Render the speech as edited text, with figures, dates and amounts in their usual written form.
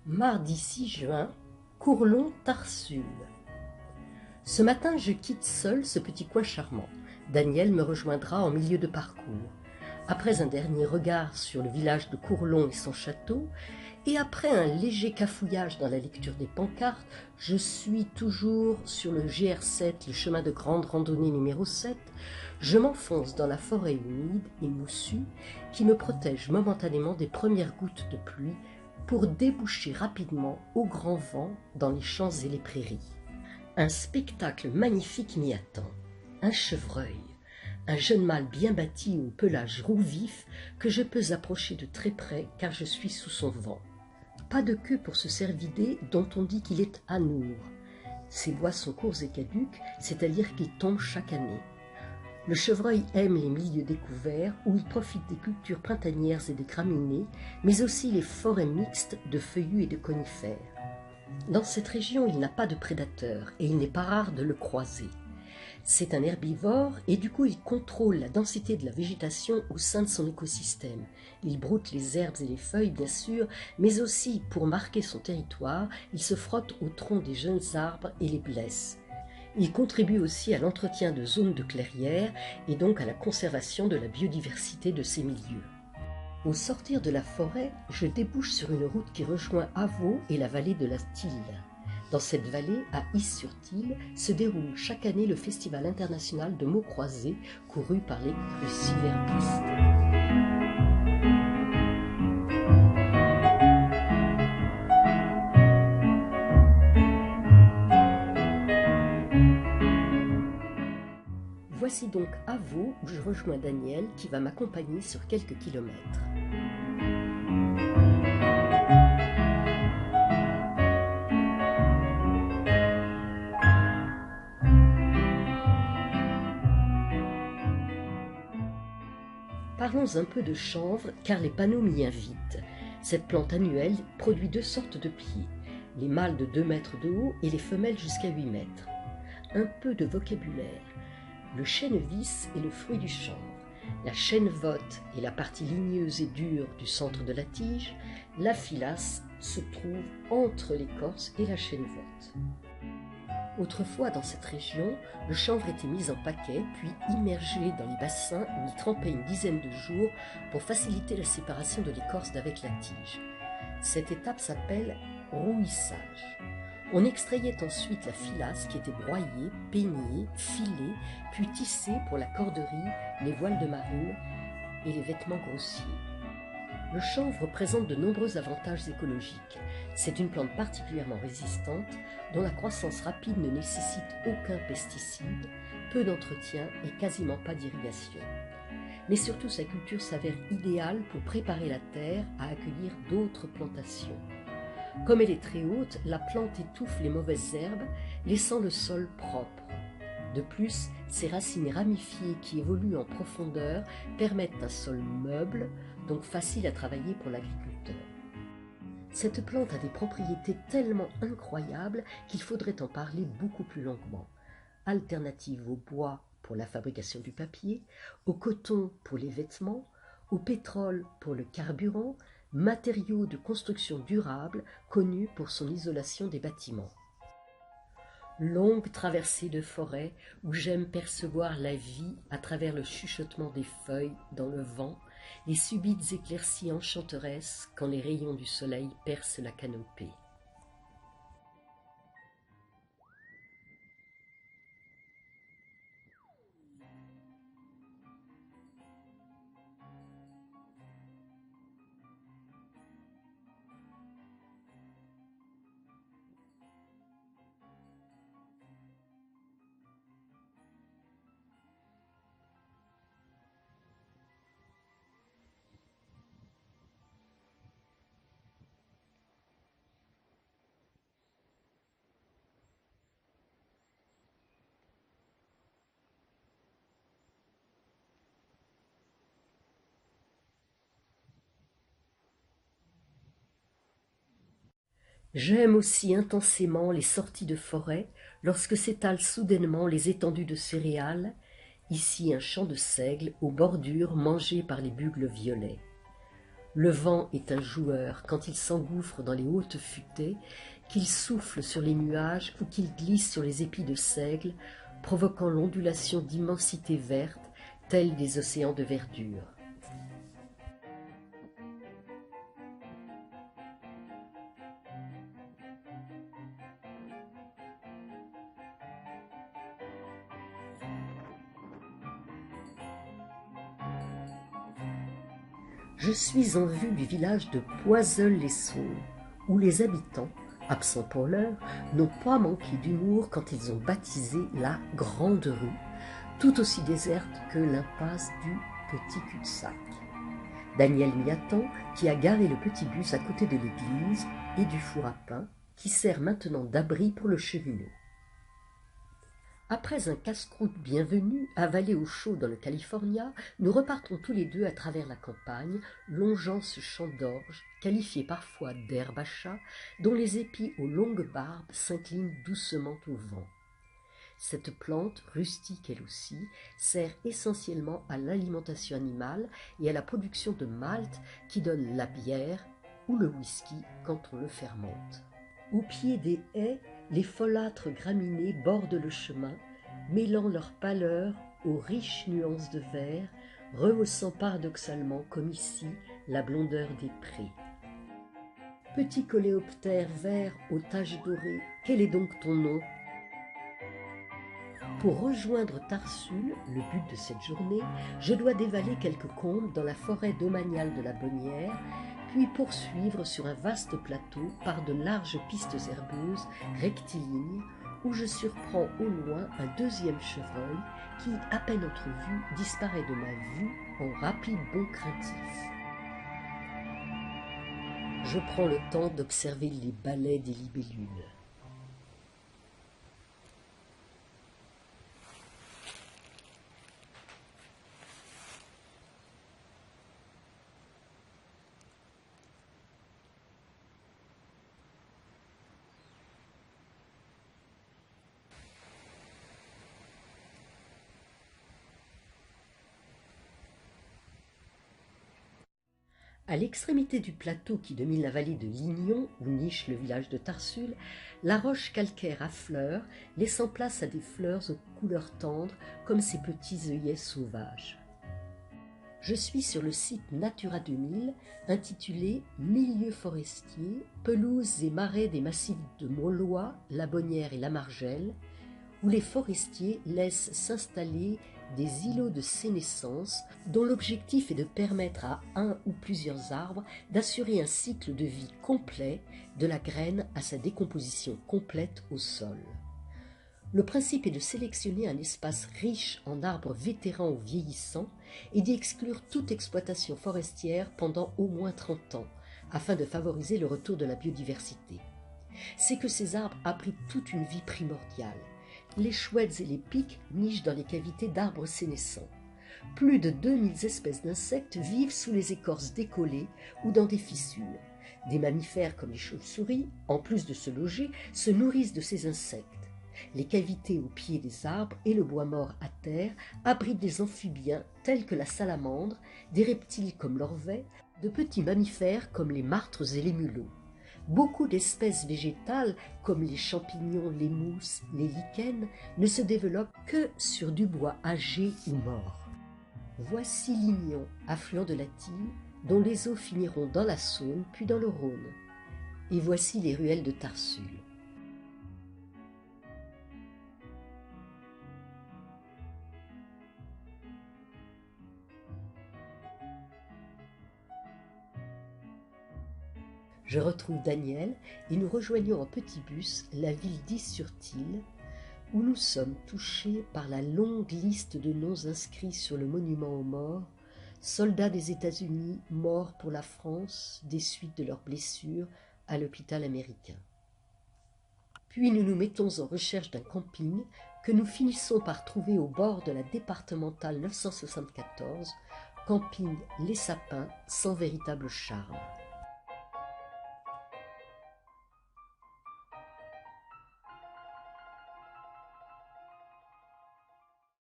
Mardi 6 juin, Courlon-Tarsule. Ce matin, je quitte seul ce petit coin charmant. Daniel me rejoindra en milieu de parcours. Après un dernier regard sur le village de Courlon et son château, et après un léger cafouillage dans la lecture des pancartes, je suis toujours sur le GR7, le chemin de grande randonnée numéro 7. Je m'enfonce dans la forêt humide et moussue qui me protège momentanément des premières gouttes de pluie pour déboucher rapidement au grand vent dans les champs et les prairies. Un spectacle magnifique m'y attend. Un chevreuil, un jeune mâle bien bâti au pelage roux vif que je peux approcher de très près car je suis sous son vent. Pas de queue pour ce cervidé dont on dit qu'il est anour. Ses bois sont courts et caducs, c'est-à-dire qu'ils tombent chaque année. Le chevreuil aime les milieux découverts où il profite des cultures printanières et des graminées, mais aussi les forêts mixtes de feuillus et de conifères. Dans cette région, il n'a pas de prédateurs et il n'est pas rare de le croiser. C'est un herbivore et du coup il contrôle la densité de la végétation au sein de son écosystème. Il broute les herbes et les feuilles bien sûr, mais aussi pour marquer son territoire, il se frotte au tronc des jeunes arbres et les blesse. Il contribue aussi à l'entretien de zones de clairières et donc à la conservation de la biodiversité de ces milieux. Au sortir de la forêt, je débouche sur une route qui rejoint Avaux et la vallée de la Thille. Dans cette vallée, à Is-sur-Thille, se déroule chaque année le Festival international de mots croisés couru par les cruciverbistes. Voici donc Avaux où je rejoins Daniel qui va m'accompagner sur quelques kilomètres. Parlons un peu de chanvre car les panneaux m'y invitent. Cette plante annuelle produit deux sortes de pieds, les mâles de 2 mètres de haut et les femelles jusqu'à 8 mètres. Un peu de vocabulaire. Le chènevis est le fruit du chanvre. La chènevotte est la partie ligneuse et dure du centre de la tige. La filasse se trouve entre l'écorce et la chènevotte. Autrefois, dans cette région, le chanvre était mis en paquet, puis immergé dans les bassins où il trempait une dizaine de jours pour faciliter la séparation de l'écorce d'avec la tige. Cette étape s'appelle rouissage. On extrayait ensuite la filasse qui était broyée, peignée, filée, puis tissée pour la corderie, les voiles de marine et les vêtements grossiers. Le chanvre présente de nombreux avantages écologiques. C'est une plante particulièrement résistante dont la croissance rapide ne nécessite aucun pesticide, peu d'entretien et quasiment pas d'irrigation. Mais surtout sa culture s'avère idéale pour préparer la terre à accueillir d'autres plantations. Comme elle est très haute, la plante étouffe les mauvaises herbes, laissant le sol propre. De plus, ses racines ramifiées qui évoluent en profondeur permettent un sol meuble, donc facile à travailler pour l'agriculteur. Cette plante a des propriétés tellement incroyables qu'il faudrait en parler beaucoup plus longuement. Alternative au bois pour la fabrication du papier, au coton pour les vêtements, au pétrole pour le carburant, matériau de construction durable connu pour son isolation des bâtiments. Longue traversée de forêt où j'aime percevoir la vie à travers le chuchotement des feuilles dans le vent, les subites éclaircies enchanteresses quand les rayons du soleil percent la canopée. J'aime aussi intensément les sorties de forêt lorsque s'étalent soudainement les étendues de céréales, ici un champ de seigle aux bordures mangées par les bugles violets. Le vent est un joueur quand il s'engouffre dans les hautes futaies, qu'il souffle sur les nuages ou qu'il glisse sur les épis de seigle, provoquant l'ondulation d'immensités vertes, telles des océans de verdure. Je suis en vue du village de Poiseul-les-Saules, où les habitants, absents pour l'heure, n'ont pas manqué d'humour quand ils ont baptisé la Grande Rue, tout aussi déserte que l'impasse du Petit Cul-de-Sac. Daniel m'y attend, qui a garé le petit bus à côté de l'église et du four à pain, qui sert maintenant d'abri pour le cheminot. Après un casse-croûte bienvenu, avalé au chaud dans le California, nous repartons tous les deux à travers la campagne, longeant ce champ d'orge, qualifié parfois d'herbe à chat, dont les épis aux longues barbes s'inclinent doucement au vent. Cette plante, rustique elle aussi, sert essentiellement à l'alimentation animale et à la production de malt qui donne la bière ou le whisky quand on le fermente. Au pied des haies, les folâtres graminées bordent le chemin, mêlant leur pâleur aux riches nuances de vert, rehaussant paradoxalement, comme ici, la blondeur des prés. Petit coléoptère vert aux taches dorées, quel est donc ton nom ? Pour rejoindre Tarsul, le but de cette journée, je dois dévaler quelques combes dans la forêt domaniale de la Bonnière, puis poursuivre sur un vaste plateau par de larges pistes herbeuses rectilignes où je surprends au loin un deuxième chevreuil qui, à peine entrevu, disparaît de ma vue en rapide bond craintif. Je prends le temps d'observer les balais des libellules. À l'extrémité du plateau qui domine la vallée de Lignon, où niche le village de Tarsul, la roche calcaire affleure, laissant place à des fleurs aux couleurs tendres comme ces petits œillets sauvages. Je suis sur le site Natura 2000, intitulé « Milieux forestiers, pelouses et marais des massifs de Maulois, la Bonnière et la Margelle », où les forestiers laissent s'installer des îlots de sénescence dont l'objectif est de permettre à un ou plusieurs arbres d'assurer un cycle de vie complet de la graine à sa décomposition complète au sol. Le principe est de sélectionner un espace riche en arbres vétérans ou vieillissants et d'y exclure toute exploitation forestière pendant au moins 30 ans, afin de favoriser le retour de la biodiversité. C'est que ces arbres abritent toute une vie primordiale. Les chouettes et les pics nichent dans les cavités d'arbres sénescents. Plus de 2000 espèces d'insectes vivent sous les écorces décollées ou dans des fissures. Des mammifères comme les chauves-souris, en plus de se loger, se nourrissent de ces insectes. Les cavités au pied des arbres et le bois mort à terre abritent des amphibiens tels que la salamandre, des reptiles comme l'orvet, de petits mammifères comme les martres et les mulots. Beaucoup d'espèces végétales, comme les champignons, les mousses, les lichens, ne se développent que sur du bois âgé ou mort. Voici Lignon, affluent de la Tille, dont les eaux finiront dans la Saône puis dans le Rhône. Et voici les ruelles de Tarsul. Je retrouve Daniel et nous rejoignons en petit bus la ville d'Is-sur-Tille, où nous sommes touchés par la longue liste de noms inscrits sur le monument aux morts, soldats des États-Unis morts pour la France des suites de leurs blessures à l'hôpital américain. Puis nous nous mettons en recherche d'un camping que nous finissons par trouver au bord de la départementale 974, camping Les Sapins sans véritable charme.